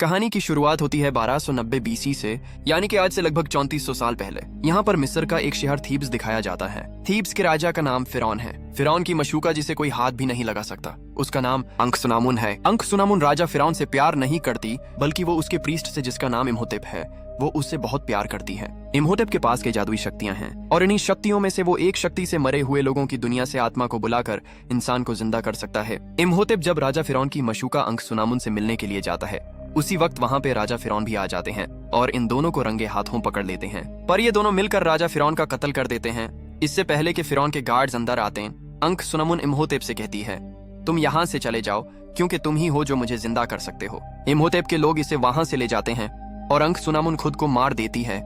कहानी की शुरुआत होती है 1290 बीसी से, यानी कि आज से लगभग 3400 साल पहले। यहाँ पर मिस्र का एक शहर थीब्स दिखाया जाता है। थीब्स के राजा का नाम फिरौन है। फिरौन की मशूका जिसे कोई हाथ भी नहीं लगा सकता, उसका नाम अंखसुनामुन है। अंखसुनामुन राजा फिरौन से प्यार नहीं करती, बल्कि वो उसके प्रीस्ट से जिसका नाम इम्होटेप है, वो उससे बहुत प्यार करती है। इम्होटेप के पास के जादुई शक्तियां हैं और इन्हीं शक्तियों में से वो एक शक्ति से मरे हुए लोगों की दुनिया से आत्मा को बुलाकर इंसान को जिंदा कर सकता है। इम्होटेप जब राजा फिरौन की मशूका अंखसुनामुन से मिलने के लिए जाता है, उसी वक्त वहाँ पे राजा फिरौन भी आ जाते हैं और इन दोनों को रंगे हाथों पकड़ लेते हैं। पर ये दोनों मिलकर राजा फिरौन का कत्ल कर देते हैं। इससे पहले कि फिरौन के गार्ड्स अंदर आते हैं, अंखसुनामुन इम्होटेप से कहती है, तुम यहाँ से चले जाओ, क्योंकि तुम ही हो जो मुझे जिंदा कर सकते हो। इम्होटेप के लोग इसे वहां से ले जाते हैं और अंखसुनामुन खुद को मार देती है।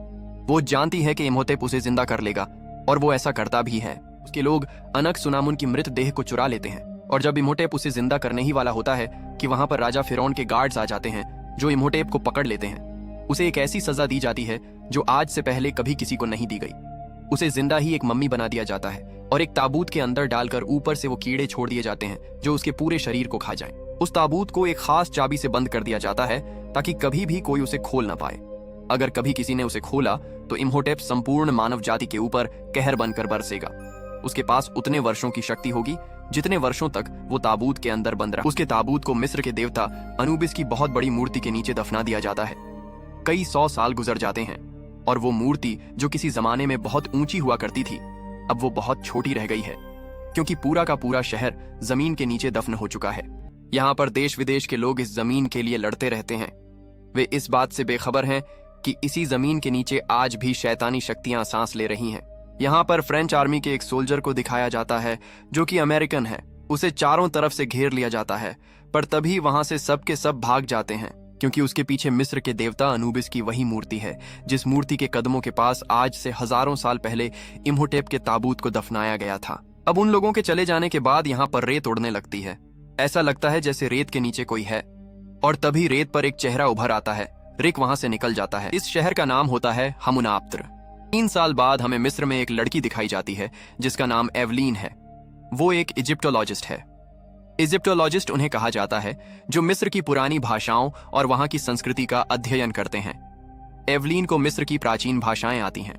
वो जानती है कि इम्होटेप उसे जिंदा कर लेगा और वो ऐसा करता भी है। उसके लोग अंखसुनामुन की मृतदेह को चुरा लेते हैं और जब इम्होटेप उसे जिंदा करने ही वाला होता है कि वहां पर राजा फिरौन के गार्ड्स आ जाते हैं जो इम्होटेप को पकड़ लेते हैं। उसे एक ऐसी सजा दी जाती है जो आज से पहले कभी किसी को नहीं दी गई। उसे जिंदा ही एक मम्मी बना दिया जाता है और एक ताबूत के अंदर डालकर ऊपर से वो कीड़े छोड़ दिए जाते हैं जो उसके पूरे शरीर को खा जाएं। उस ताबूत को एक खास चाबी से बंद कर दिया जाता है ताकि कभी भी कोई उसे खोल ना पाए। अगर कभी किसी ने उसे खोला तो इम्होटेप संपूर्ण मानव जाति के ऊपर कहर बनकर बरसेगा। उसके पास उतने वर्षों की शक्ति होगी जितने वर्षों तक वो ताबूत के अंदर बंद रहा। उसके ताबूत को मिस्र के देवता अनुबिस की बहुत बड़ी मूर्ति के नीचे दफना दिया जाता है। कई 100 साल गुजर जाते हैं और वो मूर्ति जो किसी जमाने में बहुत ऊंची हुआ करती थी, अब वो बहुत छोटी रह गई है, क्योंकि पूरा का पूरा शहर जमीन के नीचे दफन हो चुका है। यहाँ पर देश विदेश के लोग इस जमीन के लिए लड़ते रहते हैं। वे इस बात से बेखबर हैं कि इसी जमीन के नीचे आज भी शैतानी शक्तियां सांस ले रही हैं। यहाँ पर फ्रेंच आर्मी के एक सोल्जर को दिखाया जाता है जो कि अमेरिकन है। उसे चारों तरफ से घेर लिया जाता है, पर तभी वहां से सब के सब भाग जाते हैं, क्योंकि उसके पीछे मिस्र के देवता अनुबिस की वही मूर्ति है जिस मूर्ति के कदमों के पास आज से हजारों साल पहले इम्होटेप के ताबूत को दफनाया गया था। अब उन लोगों के चले जाने के बाद यहाँ पर रेत उड़ने लगती है। ऐसा लगता है जैसे रेत के नीचे कोई है, और तभी रेत पर एक चेहरा उभर आता है। रिक वहां से निकल जाता है। इस शहर का नाम होता है हमुनाप्त्र। 3 साल बाद हमें मिस्र में एक लड़की दिखाई जाती है जिसका नाम एवलीन है। वो एक इजिप्टोलॉजिस्ट है। इजिप्टोलॉजिस्ट उन्हें कहा जाता है जो मिस्र की पुरानी भाषाओं और वहां की संस्कृति का अध्ययन करते हैं। एवलीन को मिस्र की प्राचीन भाषाएं आती हैं।